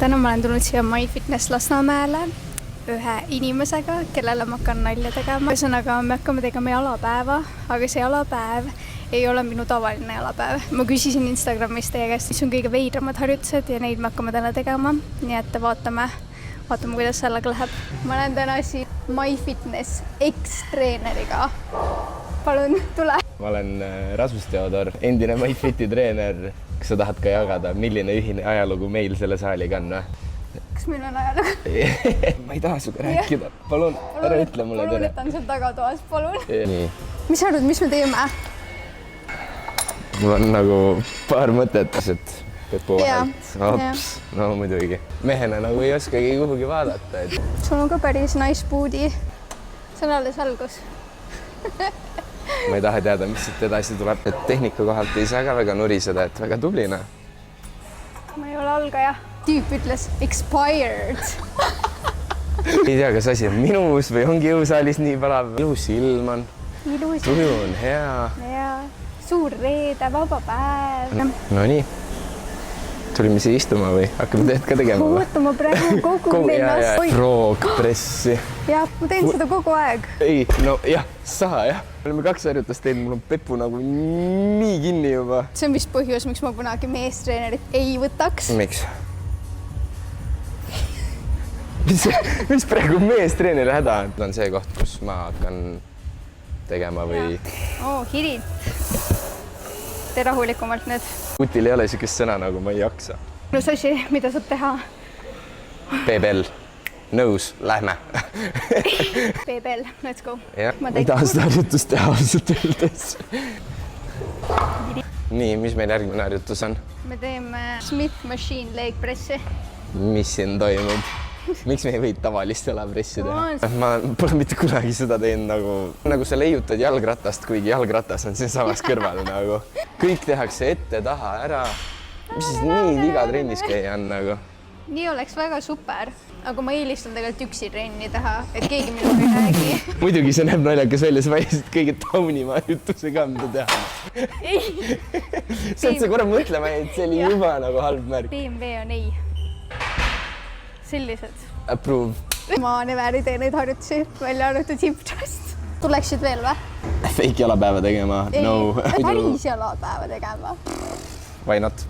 täna ma olen tulnud siia MyFitness Lasnamäele ühe inimesega, kellele ma hakkan nalja tegema. Ühesõnaga, me hakkame tegema jalapäeva, aga see jalapäev ei ole minu tavaline jalapäev. Ma küsisin Instagramis teie käest, mis on kõige veidramad harjutused ja neid me hakkame täna tegema. Nii et vaatame, kuidas sellega läheb. Ma olen täna siin MyFitness ex-treeneriga. Palun, tule! Ma olen Rasmus Teodor, endine MyFiti treener. Kas sa tahad ka jagada, milline ühine ajalugu meil selle saaliga on? Kas meil on ajalugu? Ma ei taha suga rääkida. Palun, ära ütle mulle tere. Palun, et on seal tagatoas, palun. Nii. Mis sa arvad, mis me teeme? Mul on nagu paar mõtet, et Pepu vahelt. Ops, no muidugi. Mehena nagu ei oskagi kuhugi vaadata. Sul on ka päris nice boodi. See on alles algus. Ma ei taha teada, mis siit edasi tuleb. Et tehnika kohalt ei saa ka väga nuriseda, et väga tublina. Ma ei ole algaja. Tüüp ütles expired. Ei tea, kas asi on minus või ongi jõusaalis nii palav. Ilus ilm on. Tuju on hea. Ja, suur reede, vaba päev. No nii. Tulime siia istuma või hakkame teed ka tegema? Ootama praegu kogu ennast. Roogpressi. Jah, ma teen seda kogu aeg. Ei, no jah, saa jah. Me oleme 2 harjutust teinud, mul on Pepu nagu nii kinni juba. See on vist põhjus, miks ma kunagi meestreenerit ei võtaks. Miks? Mis praegu meestreeneri häda on? On see koht, kus ma hakkan tegema või... Hirit. Tee rahulikumalt nüüd. Kutil ei ole siukest sõna nagu ma ei jaksa. Plus asi, mida saab teha? PBL. Nõus, lähme. PBL, let's go. Jah, ma ei taha seda harjutust teha ausalt öeldes. Nii, mis meil järgmine harjutus on? Me teeme Smith Machine leg pressi. Mis siin toimub? Miks me ei või tavalist jalapressi teha? Ma pole mitte kunagi seda teinud nagu sa leiutad jalgratast, kuigi jalgratas on siin samas kõrval nagu. Kõik tehakse ette, taha, ära. Mis siis nii viga trennis käia on nagu? Nii oleks väga super, aga ma eelistan tegelikult üksi trenni teha, et keegi minuga ei räägi. Muidugi see näeb naljakas välja, sa valisid kõige taunima harjutuse ka, mida teha. Ei! Saad sa korra mõtlema, et see oli juba nagu halb märk. BMW on ei. Sellised. Approve. Ma never ei tee neid harjutusi, välja arvatud hip thrust. Tuleksid veel või? Fake jalapäeva tegema? Ei, päris jalapäeva tegema. Why not?